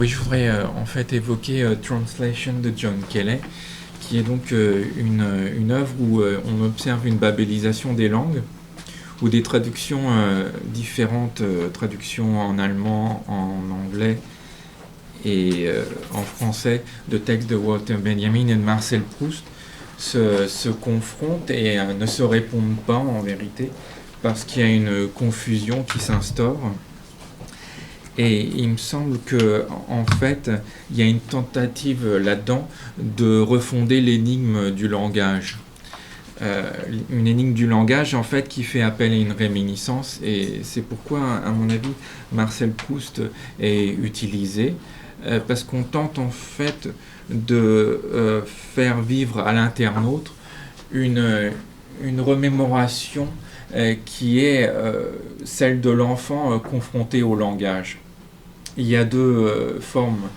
Oui, je voudrais en fait évoquer Translation de John Kelly, qui est donc une œuvre où on observe une babélisation des langues, ou des traductions différentes, traductions en allemand, en anglais et en français de textes de Walter Benjamin et de Marcel Proust se confrontent et ne se répondent pas en vérité, parce qu'il y a une confusion qui s'instaure. Et il me semble que, en fait, il y a une tentative là-dedans de refonder l'énigme du langage. Une énigme du langage, en fait, qui fait appel à une réminiscence, et c'est pourquoi, à mon avis, Marcel Proust est utilisé, parce qu'on tente, en fait, de faire vivre à l'internaute une remémoration qui est celle de l'enfant confronté au langage. Il y a deux formes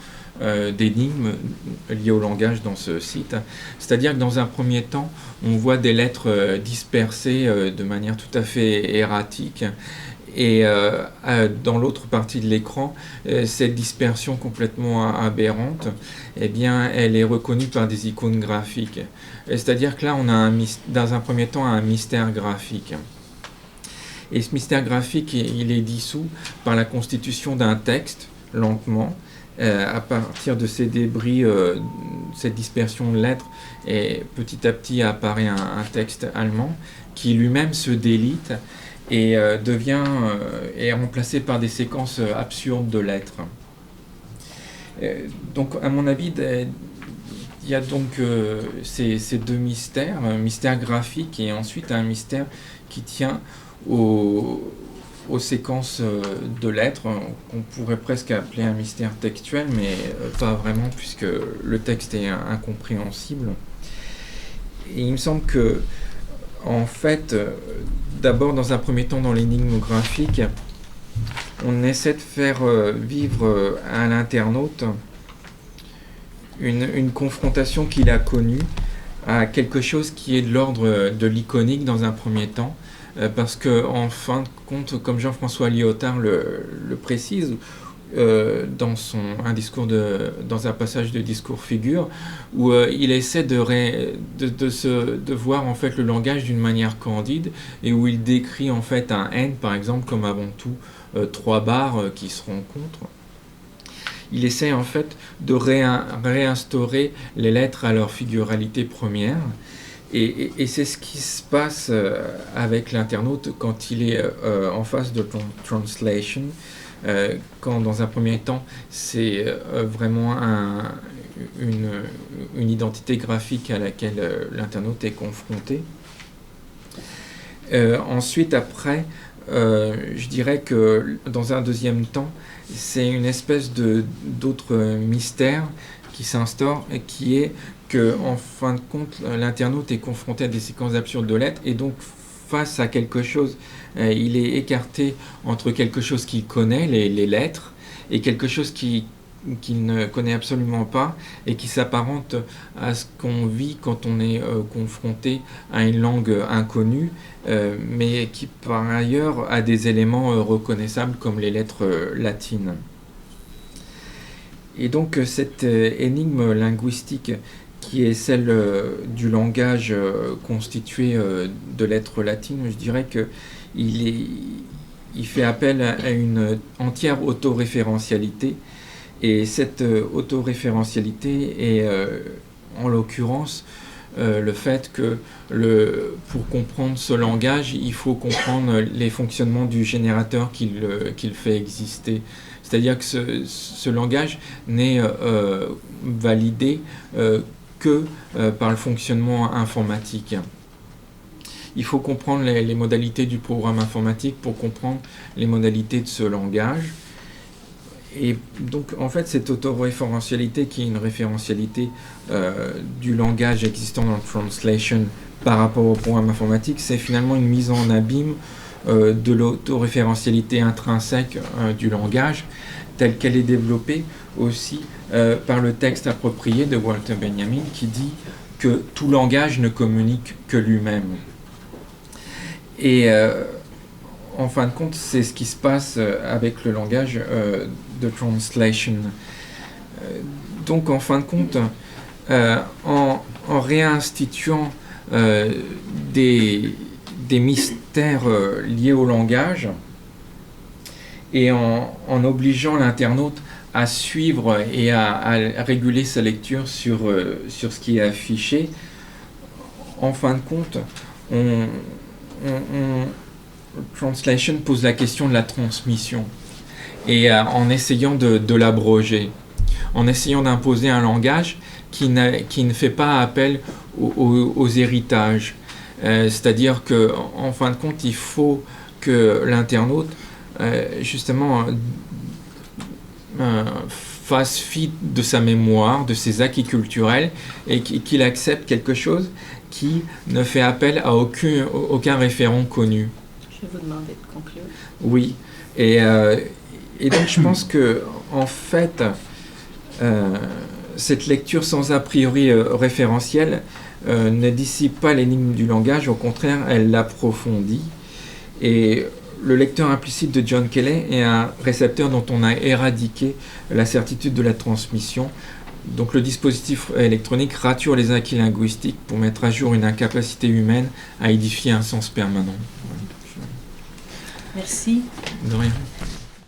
d'énigmes liées au langage dans ce site. C'est-à-dire que dans un premier temps, on voit des lettres dispersées de manière tout à fait erratique. Et dans l'autre partie de l'écran, cette dispersion complètement aberrante, eh bien, elle est reconnue par des icônes graphiques. C'est-à-dire que là, on a dans un premier temps un mystère graphique. Et ce mystère graphique, il est dissous par la constitution d'un texte, lentement, à partir de ces débris, cette dispersion de lettres, et petit à petit apparaît un texte allemand qui lui-même se délite et est remplacé par des séquences absurdes de lettres. Donc, à mon avis, il y a donc ces deux mystères, un mystère graphique et ensuite un mystère qui tient aux séquences de lettres, qu'on pourrait presque appeler un mystère textuel, mais pas vraiment, puisque le texte est incompréhensible. Et il me semble que, en fait, d'abord, dans un premier temps, dans l'énigme graphique, on essaie de faire vivre à l'internaute une confrontation qu'il a connue à quelque chose qui est de l'ordre de l'iconique dans un premier temps, parce que, en fin de compte, comme Jean-François Lyotard le précise, dans un passage de discours figure, où il essaie de voir en fait le langage d'une manière candide, et où il décrit en fait un N, par exemple, comme avant tout trois barres qui se rencontrent. Il essaie en fait de réinstaurer les lettres à leur figuralité première. Et c'est ce qui se passe avec l'internaute quand il est en face de Translation, quand dans un premier temps c'est vraiment une identité graphique à laquelle l'internaute est confronté. Ensuite, après, je dirais que dans un deuxième temps, c'est une espèce d'autre mystère qui s'instaure, et qui est que, en fin de compte, l'internaute est confronté à des séquences absurdes de lettres, et donc face à quelque chose, il est écarté entre quelque chose qu'il connaît, les lettres, et quelque chose qu'il ne connaît absolument pas, et qui s'apparente à ce qu'on vit quand on est confronté à une langue inconnue, mais qui par ailleurs a des éléments reconnaissables comme les lettres latines. Et donc cette énigme linguistique, qui est celle du langage constitué de lettres latines, je dirais qu'il fait appel à une entière autoréférentialité. Et cette autoréférentialité est, en l'occurrence, le fait que pour comprendre ce langage, il faut comprendre les fonctionnements du générateur qu'il fait exister. C'est-à-dire que ce langage n'est validé que par le fonctionnement informatique. Il faut comprendre les modalités du programme informatique pour comprendre les modalités de ce langage. Et donc, en fait, cette autoréférentialité, qui est une référentialité du langage existant dans Translation par rapport au programme informatique, c'est finalement une mise en abîme de l'autoréférentialité intrinsèque du langage, telle qu'elle est développée aussi par le texte approprié de Walter Benjamin, qui dit que tout langage ne communique que lui-même. Et en fin de compte, c'est ce qui se passe avec le langage de Translation. donc en fin de compte, en réinstituant des mystères liés au langage et en obligeant l'internaute à suivre et à réguler sa lecture sur ce qui est affiché, en fin de compte, Translation pose la question de la transmission, et en essayant de l'abroger, en essayant d'imposer un langage qui ne fait pas appel aux héritages. C'est-à-dire qu'en fin de compte, il faut que l'internaute justement fasse fi de sa mémoire, de ses acquis culturels, et qu'il accepte quelque chose qui ne fait appel à aucun référent connu. Je vais vous demander de conclure. Oui, et donc je pense que en fait, cette lecture sans a priori référentiel ne dissipe pas l'énigme du langage, au contraire, elle l'approfondit. Et le lecteur implicite de John Kelly est un récepteur dont on a éradiqué la certitude de la transmission. Donc le dispositif électronique rature les acquis linguistiques pour mettre à jour une incapacité humaine à édifier un sens permanent. Merci. De rien.